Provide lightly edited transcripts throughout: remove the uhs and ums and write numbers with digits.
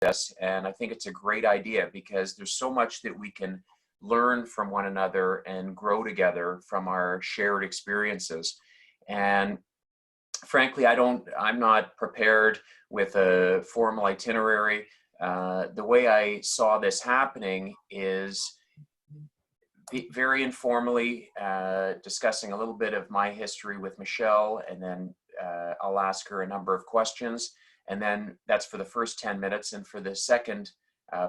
this, and I think it's a great idea because there's so much that we can learn from one another and grow together from our shared experiences. And frankly, I'm not prepared with a formal itinerary. The way I saw this happening is very informally discussing a little bit of my history with Michelle, and then I'll ask her a number of questions. And then that's for the first 10 minutes. And for the second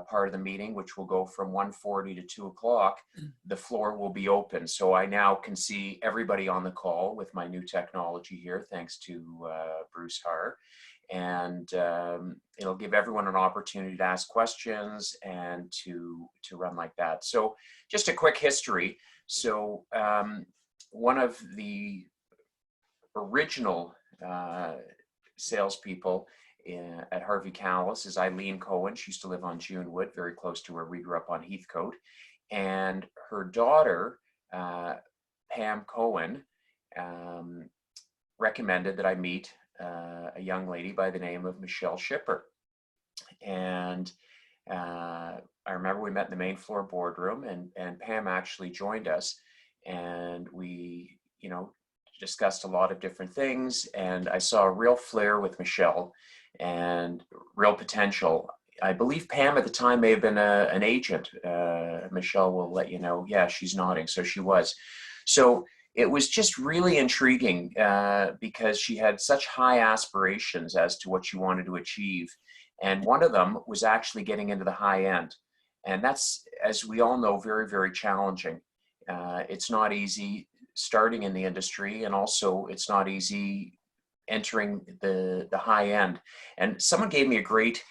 part of the meeting, which will go from 1:40 to 2 o'clock, the floor will be open. So I now can see everybody on the call with my new technology here, thanks to Bruce Haar. And it'll give everyone an opportunity to ask questions and to run like that. So just a quick history. So one of the original salespeople at Harvey Kalles is Eileen Cohen. She used to live on Junewood, very close to where we grew up on Heathcote. And her daughter, Pam Cohen, recommended that I meet a young lady by the name of Michelle Schipper. And I remember we met in the main floor boardroom, and Pam actually joined us, and we, discussed a lot of different things, and I saw a real flair with Michelle and real potential. I believe Pam at the time may have been an agent. Michelle will let you know. Yeah, she's nodding, so she was. So it was just really intriguing because she had such high aspirations as to what she wanted to achieve. And one of them was actually getting into the high end. And that's, as we all know, very, very challenging. It's not easy starting in the industry, and also it's not easy entering the high end. And someone gave me a great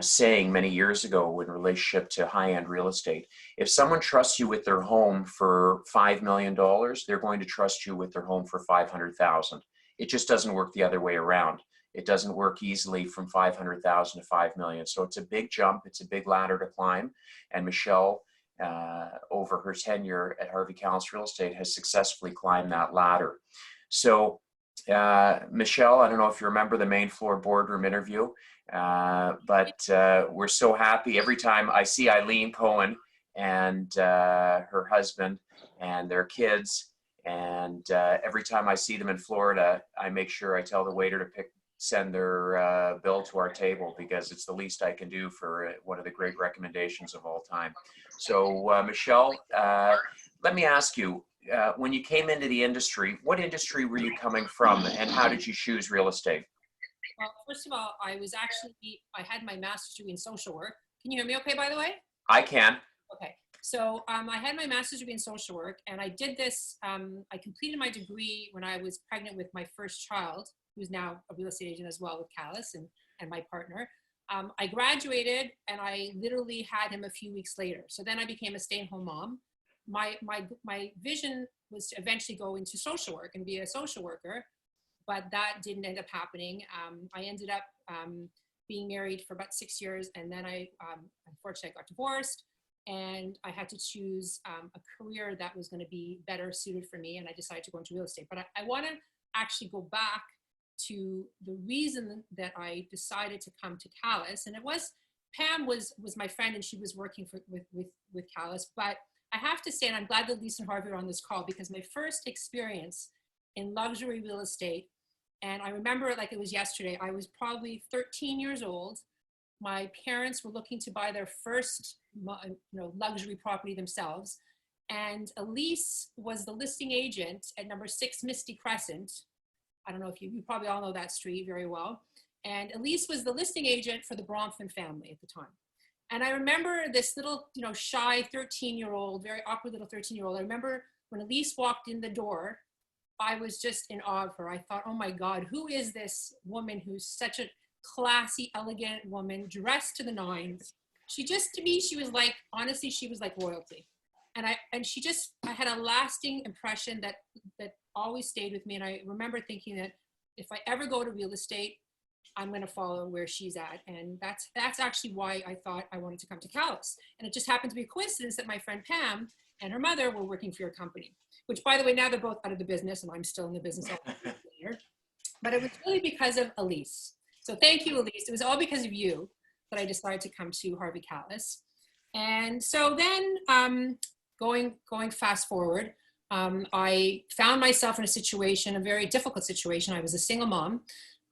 saying many years ago in relationship to high-end real estate. If someone trusts you with their home for $5 million, they're going to trust you with their home for $500,000. It just doesn't work the other way around. It doesn't work easily from $500,000 to $5 million. So it's a big jump. It's a big ladder to climb. And Michelle, over her tenure at Harvey Kalles Real Estate, has successfully climbed that ladder. So Michelle, I don't know if you remember the main floor boardroom interview, but we're so happy every time I see Eileen Cohen and her husband and their kids, and every time I see them in Florida, I make sure I tell the waiter to send their bill to our table, because it's the least I can do for one of the great recommendations of all time. So Michelle, let me ask you, when you came into the industry, what industry were you coming from, and how did you choose real estate? Well, first of all, I had my master's degree in social work. Can you hear me okay, by the way? I can. Okay. So I had my master's degree in social work, and I did this, I completed my degree when I was pregnant with my first child, who's now a real estate agent as well with Kalles and my partner. I graduated, and I literally had him a few weeks later. So then I became a stay-at-home mom. My vision was to eventually go into social work and be a social worker, but that didn't end up happening. I ended up being married for about 6 years, and then unfortunately I got divorced, and I had to choose a career that was going to be better suited for me, and I decided to go into real estate. But I want to actually go back to the reason that I decided to come to Kalles, and it was Pam was my friend, and she was working with Kalles. But I have to say, and I'm glad that Lisa and Harvey are on this call, because my first experience in luxury real estate, and I remember it like it was yesterday, I was probably 13 years old. My parents were looking to buy their first luxury property themselves, and Elise was the listing agent at number 6 Misty Crescent. I don't know if you probably all know that street very well. And Elise was the listing agent for the Bronfman family at the time. And I remember this little, shy 13-year-old, very awkward little 13-year-old. I remember when Elise walked in the door, I was just in awe of her. I thought, oh my God, who is this woman who's such a classy, elegant woman, dressed to the nines? She just, to me, she was like, honestly, she was like royalty. And I had a lasting impression that always stayed with me. And I remember thinking that if I ever go to real estate, I'm going to follow where she's at. And that's actually why I thought I wanted to come to Kalles. And it just happened to be a coincidence that my friend Pam and her mother were working for your company, which, by the way, now they're both out of the business, and I'm still in the business later. But it was really because of Elise. So thank you, Elise. It was all because of you. that I decided to come to Harvey Kalles. And so then going fast forward, I found myself in a situation, a very difficult situation. I was a single mom.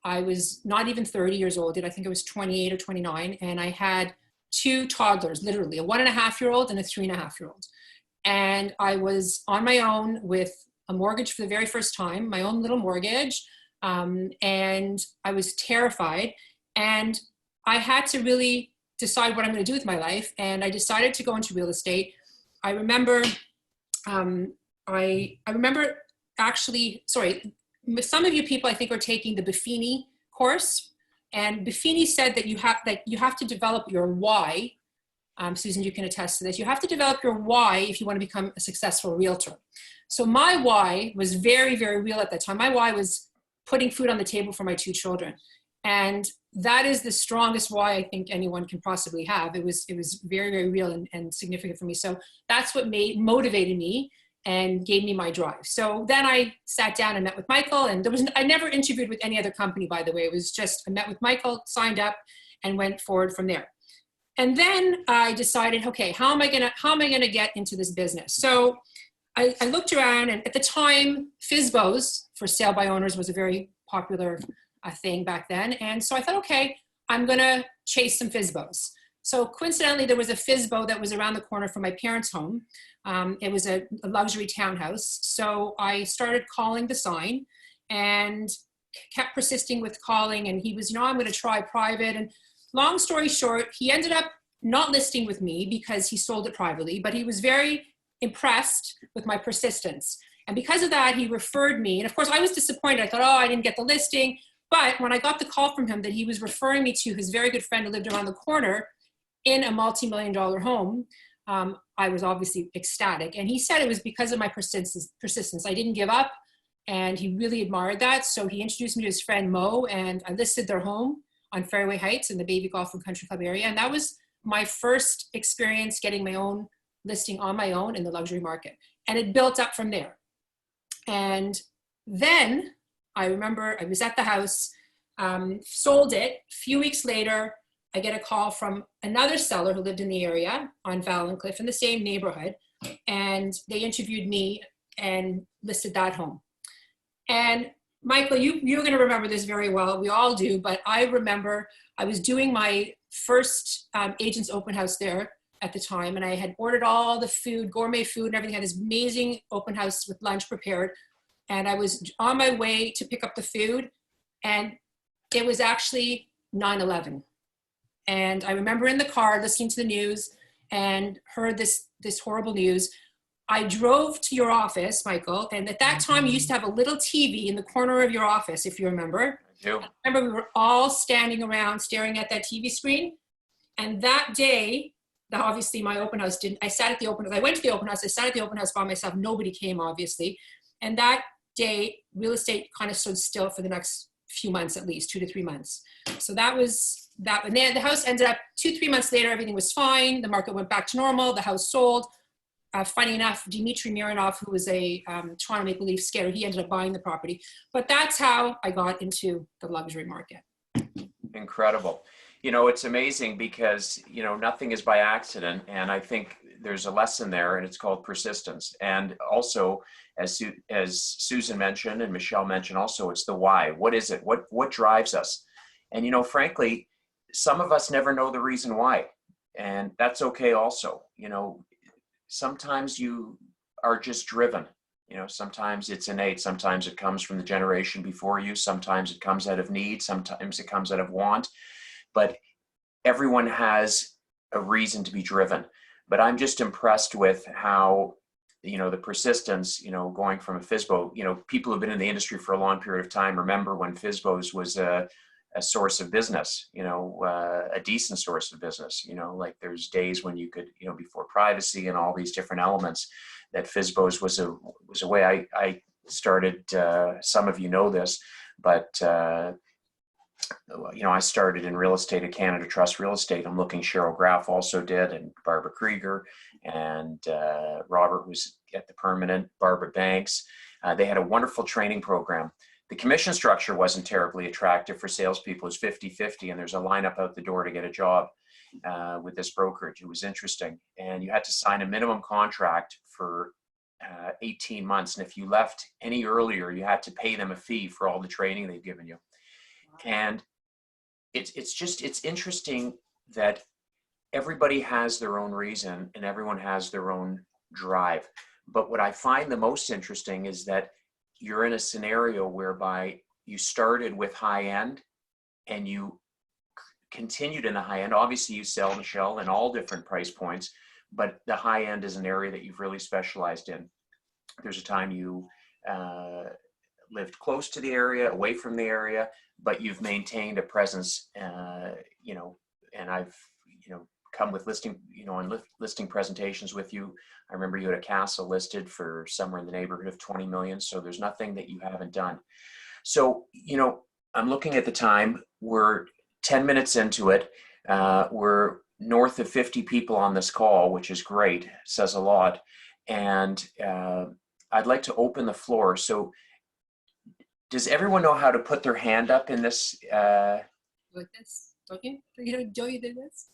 I was not even 30 years old yet. I think I was 28 or 29. And I had two toddlers, literally a 1.5-year-old and a 3.5-year-old. And I was on my own with a mortgage for the very first time, my own little mortgage. And I was terrified. And I had to really decide what I'm going to do with my life. And I decided to go into real estate. I remember, I remember actually, sorry, some of you people I think are taking the Buffini course. And Buffini said that you have to develop your why. Susan, you can attest to this. You have to develop your why if you want to become a successful realtor. So my why was very, very real at that time. My why was putting food on the table for my two children. And that is the strongest why I think anyone can possibly have. It was very, very real and significant for me. So that's what motivated me and gave me my drive. So then I sat down and met with Michael, and I never interviewed with any other company, by the way. It was just, I met with Michael, signed up, and went forward from there. And then I decided, okay, how am I gonna get into this business? So I looked around, and at the time, FSBOs, for sale by owners, was a very popular thing back then. And so I thought, okay, I'm gonna chase some FSBOs. So coincidentally, there was a FSBO that was around the corner from my parents' home. It was a luxury townhouse. So I started calling the sign and kept persisting with calling. And he was, I'm gonna try private. And long story short, he ended up not listing with me because he sold it privately, but he was very impressed with my persistence. And because of that, he referred me. And of course, I was disappointed. I thought, oh, I didn't get the listing. But when I got the call from him that he was referring me to his very good friend who lived around the corner in a multi-million-dollar home, I was obviously ecstatic. And he said it was because of my persistence. I didn't give up, and he really admired that. So he introduced me to his friend Mo, and I listed their home on Fairway Heights in the Baby Golf and Country Club area. And that was my first experience getting my own listing on my own in the luxury market. And it built up from there. And then I remember I was at the house, sold it. A few weeks later, I get a call from another seller who lived in the area on Cliff in the same neighborhood. And they interviewed me and listed that home. And Michael, you're going to remember this very well. We all do. But I remember I was doing my first agent's open house there at the time. And I had ordered all the food, gourmet food and everything. I had this amazing open house with lunch prepared. And I was on my way to pick up the food. And it was actually 9/11. And I remember in the car listening to the news and heard this horrible news. I drove to your office, Michael, and at that time you used to have a little TV in the corner of your office, if you remember. I do. I remember we were all standing around staring at that TV screen. And that day, obviously my open house didn't, I sat at the open house. I went to the open house, I sat at the open house by myself. Nobody came, obviously. And that day, real estate kind of stood still for the next few months, at least 2 to 3 months. So that was that. And then the house ended up 2-3 months later, everything was fine. The market went back to normal. The house sold. Funny enough, Dmitry Mironov, who was a Toronto Maple Leaf skater, he ended up buying the property. But that's how I got into the luxury market. Incredible. It's amazing because, nothing is by accident. And I think there's a lesson there, and it's called persistence. And also, as Susan mentioned and Michelle mentioned also, it's the why. What is it? What drives us? And, frankly, some of us never know the reason why. And that's okay also. Sometimes you are just driven. Sometimes it's innate. Sometimes it comes from the generation before you. Sometimes it comes out of need. Sometimes it comes out of want. But everyone has a reason to be driven. But I'm just impressed with how, the persistence, going from a FSBO, people who've been in the industry for a long period of time remember when FSBOs was a source of business, a decent source of business, like there's days when you could, before privacy and all these different elements, that FSBOs was a way I started, some of you know this, but, I started in real estate at Canada Trust Real Estate. I'm looking, Cheryl Graff also did, and Barbara Krieger, and Robert was at the Permanent, Barbara Banks. They had a wonderful training program The commission structure wasn't terribly attractive for salespeople. It was 50-50, and there's a lineup out the door to get a job with this brokerage. It was interesting. And you had to sign a minimum contract for 18 months. And if you left any earlier, you had to pay them a fee for all the training they've given you. And it's interesting that everybody has their own reason and everyone has their own drive. But what I find the most interesting is that you're in a scenario whereby you started with high end and you continued in the high end. Obviously you sell, Michelle, in all different price points, but the high end is an area that you've really specialized in. There's a time you lived close to the area, away from the area, but you've maintained a presence, you know, and I've, you know, come with listing, you know, on listing presentations with you. I remember you had a castle listed for somewhere in the neighborhood of 20 million. So there's nothing that you haven't done. So, you know, I'm looking at the time, we're 10 minutes into it. We're north of 50 people on this call, which is great, it says a lot. And I'd like to open the floor. So does everyone know how to put their hand up in this? Like this, don't you? Don't you do this?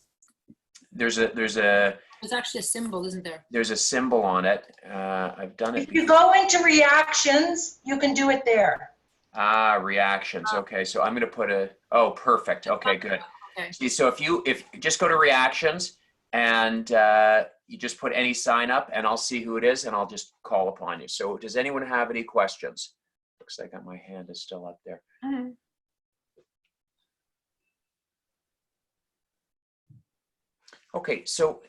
There's actually a symbol, isn't there? There's a symbol on it. I've done it. If you go into reactions, you can do it there. Ah, reactions. Okay, so I'm going to put oh, perfect. Okay, good. Okay. See, so if you just go to reactions and you just put any sign up, and I'll see who it is, and I'll just call upon you. So does anyone have any questions? Looks like my hand is still up there. Mm-hmm. Okay, so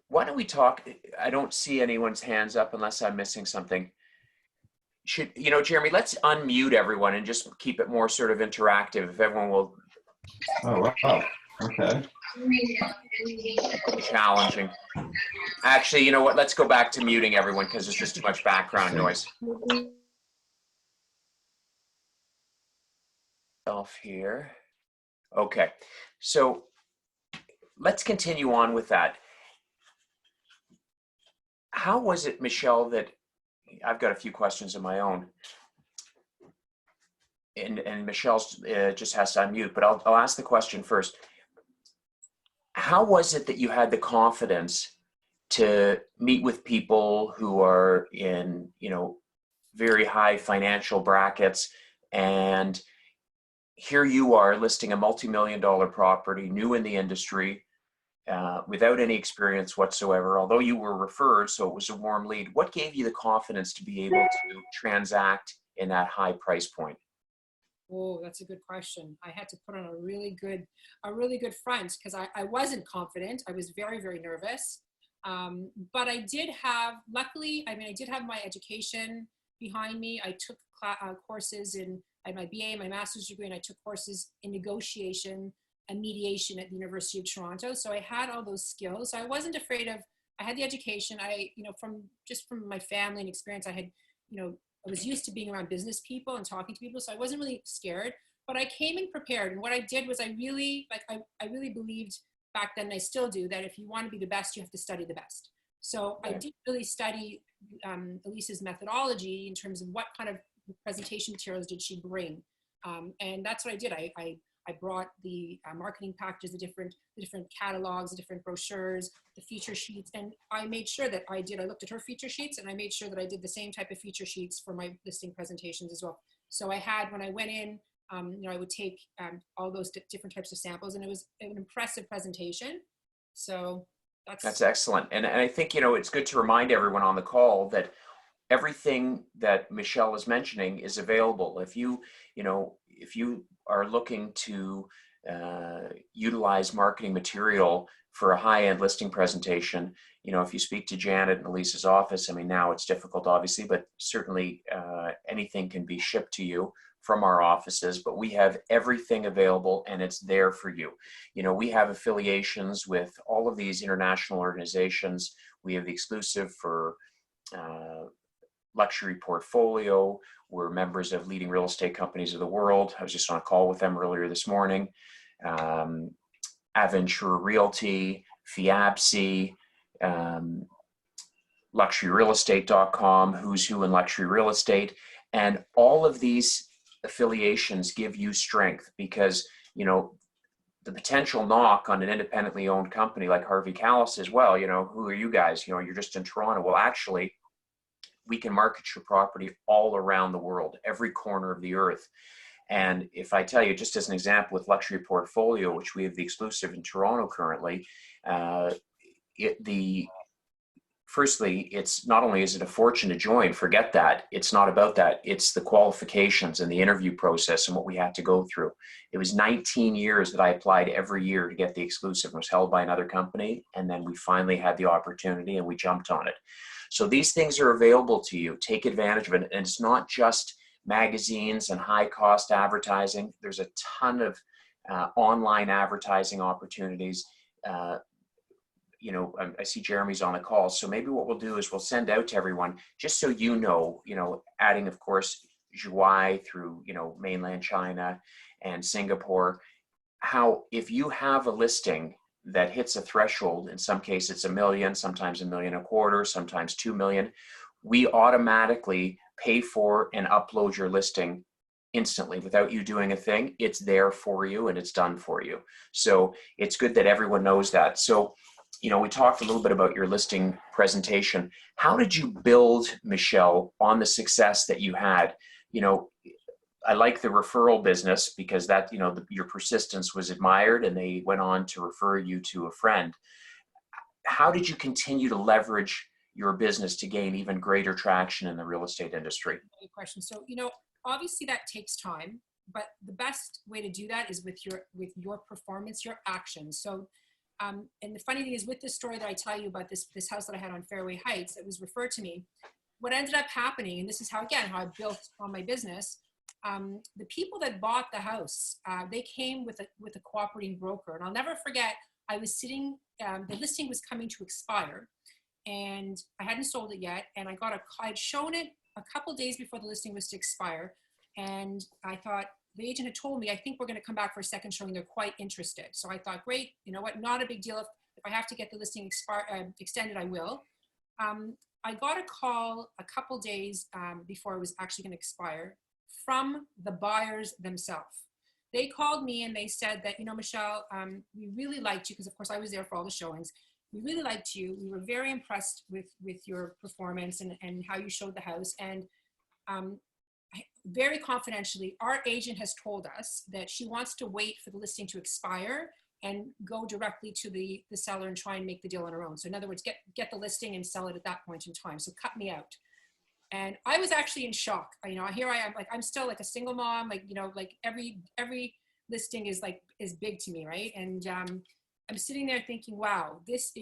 why don't we talk? I don't see anyone's hands up unless I'm missing something. Should, you know, Jeremy, let's unmute everyone and just keep it more sort of interactive. If everyone will. Oh, wow. Okay. Challenging. Actually, you know what? Let's go back to muting everyone because there's just too much background noise. Off here. Okay, so let's continue on with that. How was it, Michelle, that I've got a few questions of my own, and Michelle's just has to unmute, but I'll ask the question first. How was it that you had the confidence to meet with people who are in, you know, very high financial brackets, and here you are listing a multi-million-dollar property, new in the industry, without any experience whatsoever, although you were referred, so it was a warm lead. What gave you the confidence to be able to transact in that high price point? Oh, that's a good question. I had to put on a really good front because I wasn't confident. I was very, very nervous. But I did have, luckily, I mean, I did have my education behind me. I took courses I had my BA, my master's degree, and I took courses in negotiation and mediation at the University of Toronto. So I had all those skills. So I wasn't afraid of, I had the education. You know, from my family and experience, I had, you know, I was used to being around business people and talking to people. So I wasn't really scared, but I came in prepared. And what I did was I really believed back then, and I still do, that if you want to be the best, you have to study the best. So I did really study Elise's methodology in terms of what kind of presentation materials did she bring. And that's what I did. I brought the marketing packages, the different catalogs, the different brochures, the feature sheets, and I made sure that I looked at her feature sheets, and I made sure that I did the same type of feature sheets for my listing presentations as well. So I had, when I went in, you know, I would take all those different types of samples, and it was an impressive presentation. So that's excellent. And I think, you know, it's good to remind everyone on the call that everything that Michelle is mentioning is available. If you are looking to utilize marketing material for a high-end listing presentation, you know, if you speak to Janet in Elise's office, I mean, now it's difficult, obviously, but certainly anything can be shipped to you from our offices, but we have everything available and it's there for you. You know, we have affiliations with all of these international organizations. We have the exclusive for Luxury Portfolio. We're members of leading real estate companies of the world. I was just on a call with them earlier this morning. Aventure Realty, FIABC, luxuryrealestate.com, who's who in luxury real estate. And all of these affiliations give you strength because, you know, the potential knock on an independently owned company like Harvey Kalles as well, you know, who are you guys? You know, you're just in Toronto. Well, actually, we can market your property all around the world, every corner of the earth. And if I tell you, just as an example, with Luxury Portfolio, which we have the exclusive in Toronto currently, firstly, it's not only is it a fortune to join, forget that. It's not about that. It's the qualifications and the interview process and what we had to go through. It was 19 years that I applied every year to get the exclusive. It was held by another company. And then we finally had the opportunity and we jumped on it. So these things are available to you. Take advantage of it. And it's not just magazines and high cost advertising. There's a ton of online advertising opportunities. You know, I see Jeremy's on the call. So maybe what we'll do is we'll send out to everyone, just so you know, adding, of course, Zhuhai through, you know, mainland China and Singapore, how if you have a listing that hits a threshold, in some cases it's $1 million, sometimes $1.25 million, sometimes $2 million, we automatically pay for and upload your listing instantly without you doing a thing. It's there for you and it's done for you. So it's good that everyone knows that. So, you know, we talked a little bit about your listing presentation. How did you build, Michelle, on the success that you had? You know, I like the referral business because that, you know, your persistence was admired and they went on to refer you to a friend. How did you continue to leverage your business to gain even greater traction in the real estate industry? Good question. So, you know, obviously that takes time, but the best way to do that is with your performance, your actions. So, and the funny thing is, with this story that I tell you about this house that I had on Fairway Heights that was referred to me, what ended up happening, and this is how I built on my business, the people that bought the house, they came with a cooperating broker. And I'll never forget, I was sitting, the listing was coming to expire and I hadn't sold it yet. And I'd shown it a couple days before the listing was to expire. And I thought, the agent had told me, I think we're going to come back for a second showing. They're quite interested. So I thought, great, you know what, not a big deal. If I have to get the listing extended, I will. I got a call a couple days before it was actually going to expire from the buyers themselves. They called me and they said that, you know, Michelle, we really liked you, because of course I was there for all the showings. We really liked you. We were very impressed with your performance and how you showed the house. And very confidentially, our agent has told us that she wants to wait for the listing to expire and go directly to the seller and try and make the deal on her own. So in other words, get the listing and sell it at that point in time. So cut me out. And I was actually in shock. You know, here I am, like, I'm still like a single mom, like, you know, like every listing is big to me, right? And I'm sitting there thinking, wow, this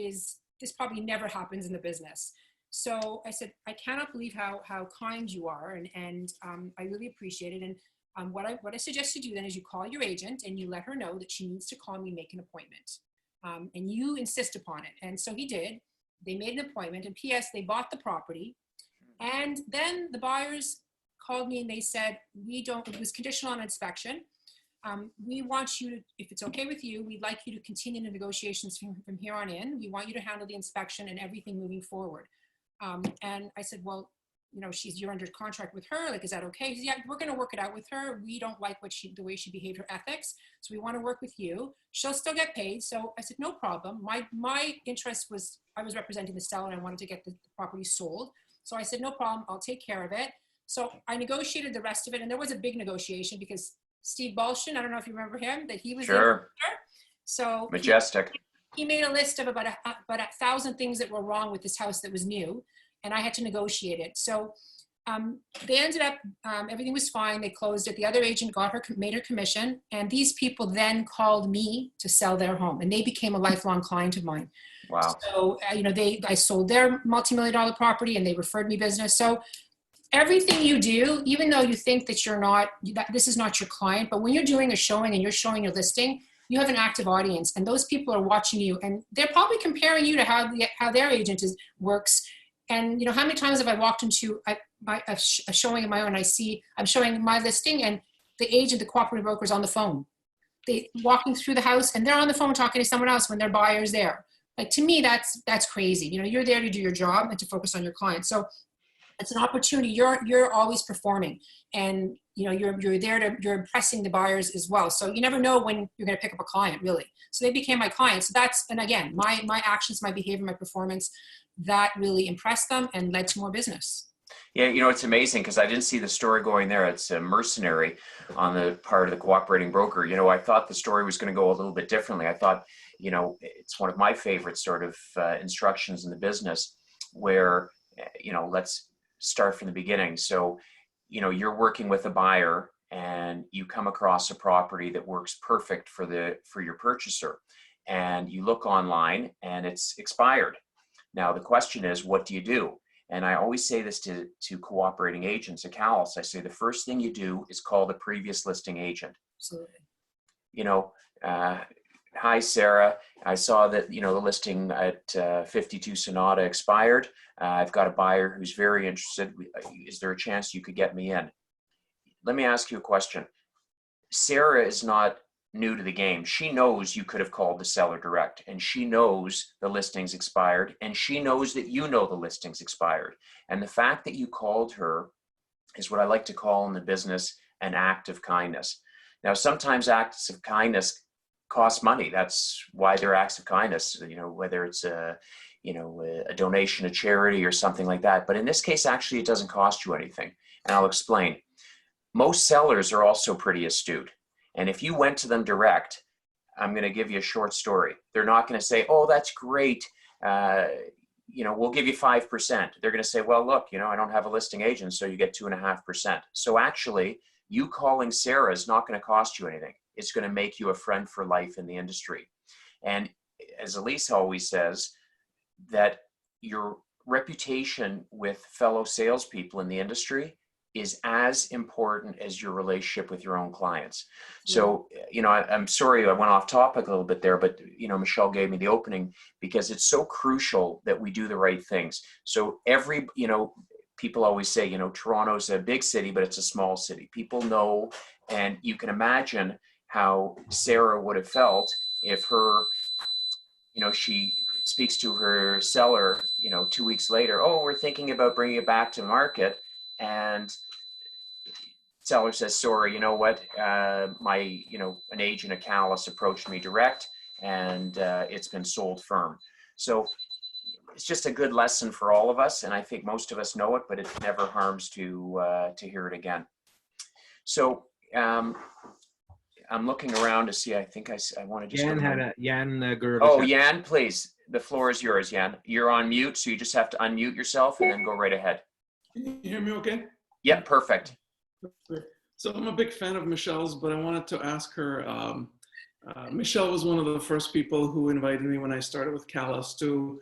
probably never happens in the business. So I said, I cannot believe how kind you are, and I really appreciate it. And what I suggest you do then is you call your agent and you let her know that she needs to call me and make an appointment. And you insist upon it. And so he did. They made an appointment, and P.S. they bought the property. And then the buyers called me and they said, it was conditional on inspection. We want you to, if it's okay with you, we'd like you to continue the negotiations from here on in. We want you to handle the inspection and everything moving forward. And I said, well, you know, you're under contract with her. Like, is that okay? He said, yeah, we're going to work it out with her. We don't like the way she behaved, her ethics. So we want to work with you. She'll still get paid. So I said, no problem. My interest was, I was representing the seller and I wanted to get the property sold. So I said, no problem. I'll take care of it. So I negotiated the rest of it. And there was a big negotiation because Steve Balshin, I don't know if you remember him, that he was Sure. there. So Majestic. he made a list of about 1,000 things that were wrong with this house that was new, and I had to negotiate it. So they ended up, everything was fine. They closed it. The other agent made her commission, and these people then called me to sell their home, and they became a lifelong client of mine. Wow. So, you know, I sold their multi-million-dollar property, and they referred me business. So everything you do, even though you think that this is not your client, but when you're doing a showing and you're showing your listing, you have an active audience, and those people are watching you, and they're probably comparing you to how their agent works. And you know, how many times have I walked into a showing of my own? I'm showing my listing, and the agent, the cooperative broker, is on the phone. They walking through the house, and they're on the phone talking to someone else when their buyer's there. Like, to me, that's crazy. You know, you're there to do your job and to focus on your client. So it's an opportunity. You're always performing, and you're there to, you're impressing the buyers as well. So you never know when you're going to pick up a client, really. So they became my clients. So that's, and again, my actions, my behavior, my performance, that really impressed them and led to more business. Yeah, it's amazing because I didn't see the story going there. It's a mercenary on the part of the cooperating broker. I thought the story was going to go a little bit differently. I thought, it's one of my favorite sort of instructions in the business where, let's start from the beginning. So, you're working with a buyer and you come across a property that works perfect for your purchaser, and you look online and it's expired. Now, the question is, what do you do? And I always say this to cooperating agents at Kalles. I say the first thing you do is call the previous listing agent. Absolutely. Hi, Sarah. I saw that, the listing at 52 Sonata expired. I've got a buyer who's very interested. Is there a chance you could get me in? Let me ask you a question. Sarah is not new to the game. She knows you could have called the seller direct, and she knows the listing's expired, and she knows that the listing's expired. And the fact that you called her is what I like to call in the business an act of kindness. Now, sometimes acts of kindness cost money. That's why they're acts of kindness, whether it's a donation to charity or something like that. But in this case, actually, it doesn't cost you anything. And I'll explain. Most sellers are also pretty astute. And if you went to them direct, I'm going to give you a short story. They're not going to say, oh, that's great. We'll give you 5%. They're going to say, well, look, I don't have a listing agent, so you get 2.5%. So actually, you calling Sarah is not going to cost you anything. It's going to make you a friend for life in the industry. And as Elise always says, that your reputation with fellow salespeople in the industry is as important as your relationship with your own clients. So, I'm sorry I went off topic a little bit there, but, Michelle gave me the opening because it's so crucial that we do the right things. So people always say, Toronto's a big city, but it's a small city. People know, and you can imagine how Sarah would have felt if she speaks to her seller, 2 weeks later, oh, we're thinking about bringing it back to market. And seller says, sorry, you know what, an agent at Kalles approached me direct, and it's been sold firm. So it's just a good lesson for all of us, and I think most of us know it, but it never harms to hear it again. So I'm looking around to see, I think I want to just Jan Jan, please, the floor is yours. Jan, you're on mute, so you just have to unmute yourself and then go right ahead. Can you hear me okay? Yeah, perfect. So I'm a big fan of Michelle's, but I wanted to ask her, Michelle was one of the first people who invited me when I started with Kalles to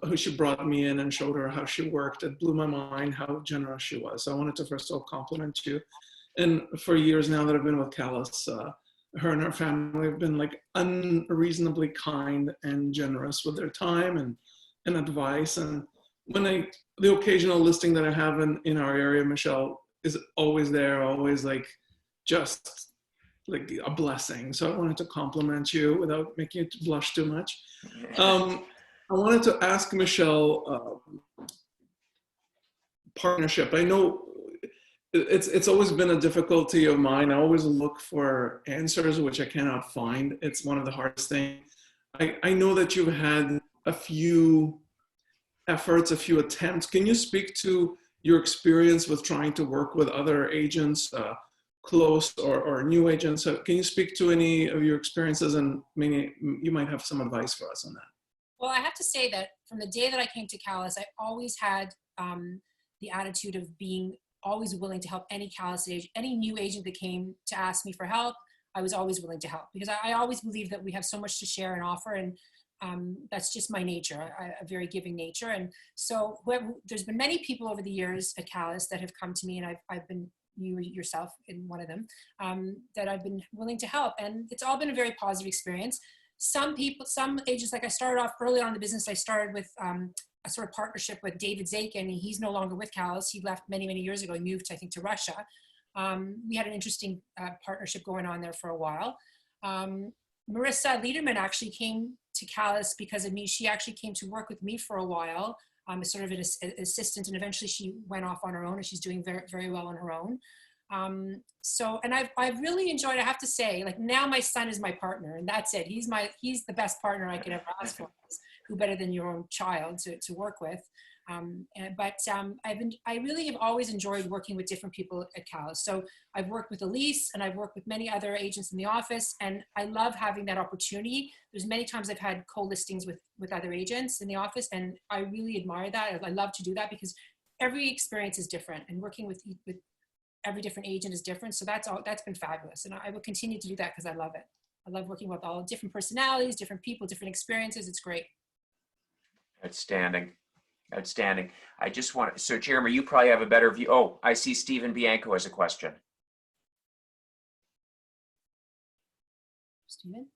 who she brought me in and showed her how she worked. It blew my mind how generous she was. So I wanted to first of all compliment you. And for years now that I've been with Kalles, her and her family have been like unreasonably kind and generous with their time and advice. And when the occasional listing that I have in our area, Michelle is always there, always just like a blessing. So I wanted to compliment you without making you blush too much. I wanted to ask Michelle, partnership. I know it's always been a difficulty of mine. I always look for answers, which I cannot find. It's one of the hardest things. I know that you've had a few efforts, a few attempts. Can you speak to your experience with trying to work with other agents, close or new agents? Can you speak to any of your experiences, and maybe you might have some advice for us on that? Well, I have to say that from the day that I came to Kalles, I always had the attitude of being always willing to help any Kalles agent, any new agent that came to ask me for help. I was always willing to help because I always believe that we have so much to share and offer, and that's just my nature, a very giving nature. And so there's been many people over the years at Kalles that have come to me, and I've been, you yourself in one of them, that I've been willing to help. And it's all been a very positive experience. Some agents, like I started off early on in the business, I started with a sort of partnership with David Zakin. He's no longer with Kalles. He left many, many years ago. He moved, I think, to Russia. We had an interesting partnership going on there for a while. Marissa Liederman actually came to Kalles because of me. She actually came to work with me for a while as sort of an assistant, and eventually she went off on her own, and she's doing very, very well on her own. And I've really enjoyed, I have to say, like now my son is my partner, and that's it. He's the best partner I could ever ask for. Who better than your own child to work with? I really have always enjoyed working with different people at Kalles. So I've worked with Elise, and I've worked with many other agents in the office, and I love having that opportunity. There's many times I've had co-listings with other agents in the office, and I really admire that. I love to do that because every experience is different, and working with every different agent is different. So that's been fabulous, and I will continue to do that because I love it. I love working with all different personalities, different people, different experiences. It's great. Outstanding. Outstanding. So Jeremy, you probably have a better view. Oh, I see Stephen Bianco has a question. Stephen?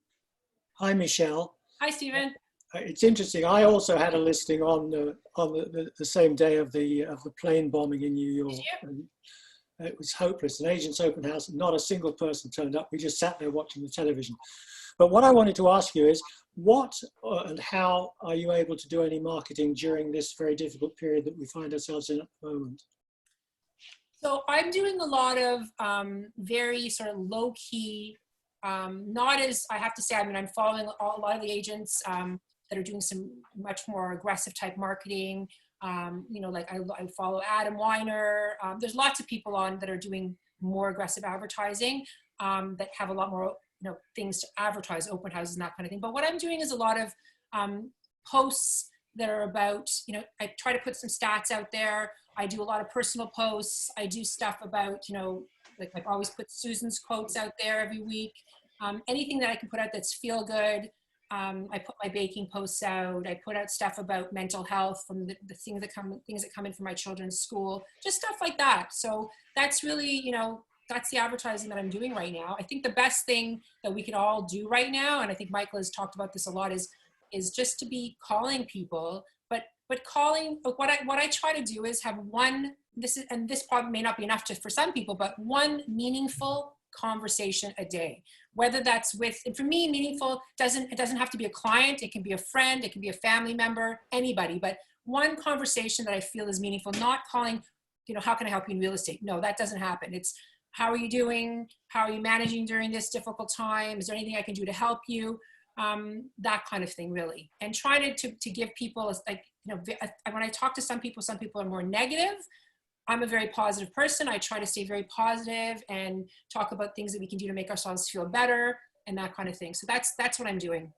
Hi, Michelle. Hi, Stephen. It's interesting. I also had a listing on the same day of the plane bombing in New York. And it was hopeless. An agent's open house, not a single person turned up. We just sat there watching the television. But what I wanted to ask you is, what and how are you able to do any marketing during this very difficult period that we find ourselves in at the moment? So I'm doing a lot of very sort of low key, not as, I have to say, I mean, I'm following a lot of the agents that are doing some much more aggressive type marketing. Like I follow Adam Weiner. There's lots of people on that are doing more aggressive advertising that have a lot more things to advertise, open houses and that kind of thing. But what I'm doing is a lot of posts that are about, I try to put some stats out there. I do a lot of personal posts. I do stuff about, like I've always put Susan's quotes out there every week. Anything that I can put out that's feel good. I put my baking posts out. I put out stuff about mental health from the things that come in from my children's school, just stuff like that. So that's really, that's the advertising that I'm doing right now. I think the best thing that we can all do right now, and I think Michael has talked about this a lot, is just to be calling people, but calling. But what I try to do is have this probably may not be enough for some people, but one meaningful conversation a day. Whether that's with, and for me, meaningful it doesn't have to be a client. It can be a friend. It can be a family member, anybody. But one conversation that I feel is meaningful. Not calling, how can I help you in real estate? No, that doesn't happen. It's, how are you doing? How are you managing during this difficult time? Is there anything I can do to help you? That kind of thing, really. And try to give people, like, when I talk to some people are more negative. I'm a very positive person. I try to stay very positive and talk about things that we can do to make ourselves feel better and that kind of thing. So that's what I'm doing.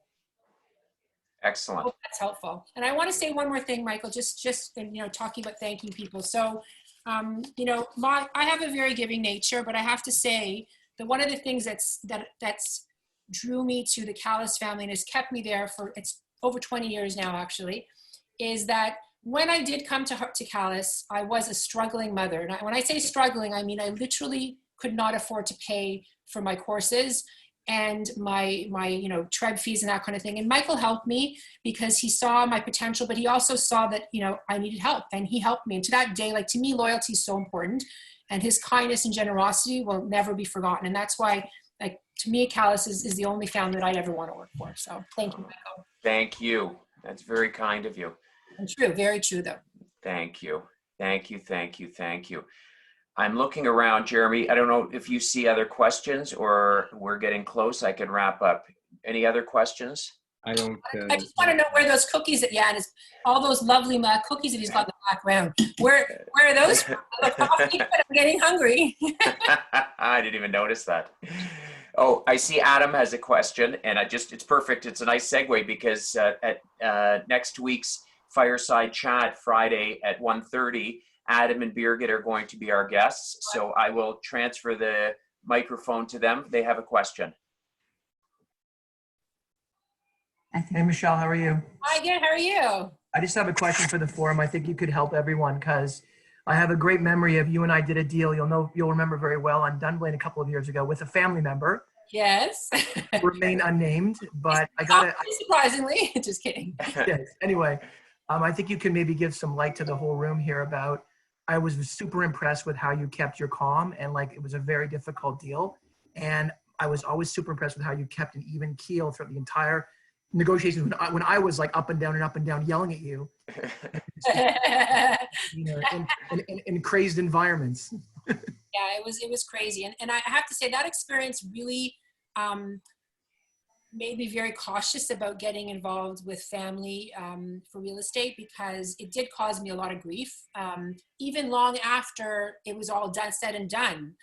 Excellent. I hope that's helpful. And I want to say one more thing, Michael, just talking about thanking people. So I have a very giving nature, but I have to say that one of the things that's drew me to the Kalles family and has kept me there for, it's over 20 years now, actually, is that when I did come to Kalles, I was a struggling mother. And when I say struggling, I mean, I literally could not afford to pay for my courses and my tread fees and that kind of thing. And Michael helped me because he saw my potential, but he also saw that, I needed help, and he helped me. And to that day, like, to me, loyalty is so important, and his kindness and generosity will never be forgotten. And that's why, like, to me, Kalles is the only family that I'd ever want to work for. So thank you, Michael. Thank you. That's very kind of you. And true, very true though. Thank you. Thank you. Thank you. Thank you. I'm looking around, Jeremy. I don't know if you see other questions, or we're getting close. I can wrap up. Any other questions? I don't. I just want to know where those cookies that Jan is, all those lovely cookies that he's got in the background. Where are those from? I'm getting hungry. I didn't even notice that. Oh, I see Adam has a question, and it's perfect. It's a nice segue because at next week's Fireside Chat Friday at 1:30, Adam and Birgit are going to be our guests. So I will transfer the microphone to them. They have a question. Hey, Michelle, how are you? Hi, good. How are you? I just have a question for the forum. I think you could help everyone because I have a great memory of you and I did a deal. You'll remember very well on Dunblane a couple of years ago with a family member. Yes. Remain unnamed, but I got it. Surprisingly, just kidding. Yes. Anyway, I think you can maybe give some light to the whole room here about. I was super impressed with how you kept your calm, and like it was a very difficult deal, and I was always super impressed with how you kept an even keel throughout the entire negotiations when I was like up and down, yelling at you, you know, in crazed environments. Yeah, it was crazy. And I have to say that experience really made me very cautious about getting involved with family for real estate, because it did cause me a lot of grief. Even long after it was all said and done,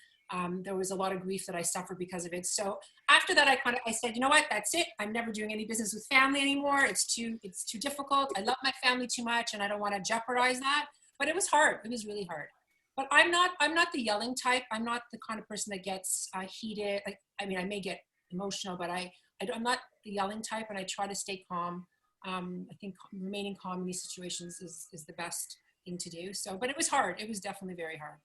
there was a lot of grief that I suffered because of it. So after that, I said, you know what, that's it. I'm never doing any business with family anymore. It's too difficult. I love my family too much, and I don't want to jeopardize that. But it was hard. It was really hard. But I'm not the yelling type. I'm not the kind of person that gets heated. Like, I mean, I may get emotional, but I'm not the yelling type, and I try to stay calm. I think remaining calm in these situations is the best thing to do. So, but it was hard. It was definitely very hard.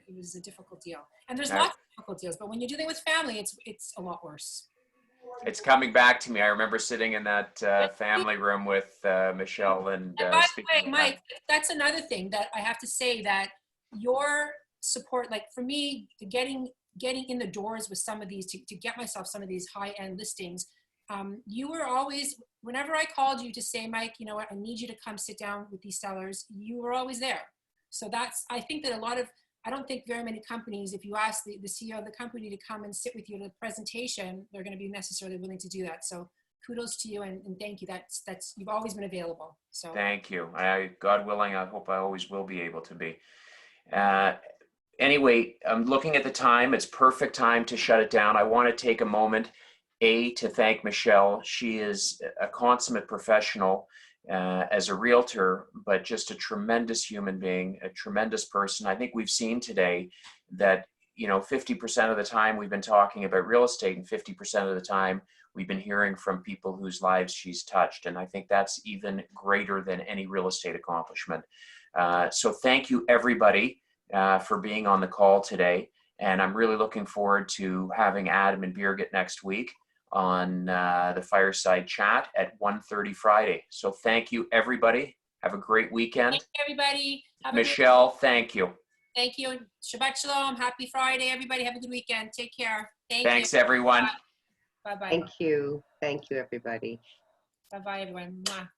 It was a difficult deal. And there's lots of difficult deals, but when you're dealing with family, it's a lot worse. It's coming back to me. I remember sitting in that family room with Michelle and by the speaking way, Mike, that's another thing that I have to say, that your support, like for me, getting in the doors with some of these, to get myself some of these high-end listings, you were always, whenever I called you to say, Mike, you know what, I need you to come sit down with these sellers, you were always there. So I think that I don't think very many companies, if you ask the CEO of the company to come and sit with you at a presentation, they're going to be necessarily willing to do that. So kudos to you, and thank you. That's you've always been available. So thank you. God willing, I hope I always will be able to be. Anyway, I'm looking at the time. It's perfect time to shut it down. I want to take a moment, to thank Michelle. She is a consummate professional as a realtor, but just a tremendous human being, a tremendous person. I think we've seen today that, 50% of the time we've been talking about real estate, and 50% of the time we've been hearing from people whose lives she's touched. And I think that's even greater than any real estate accomplishment. So thank you, everybody, for being on the call today. And I'm really looking forward to having Adam and Birgit next week on the Fireside Chat at 1:30 Friday. So thank you, everybody. Have a great weekend. thank you, everybody. Michelle, thank you. Thank you. Shabbat Shalom. Happy Friday, everybody. Have a good weekend. Take care. Thanks, everyone. Bye-bye. Thank you. Thank you, everybody. Bye-bye, everyone. Mwah.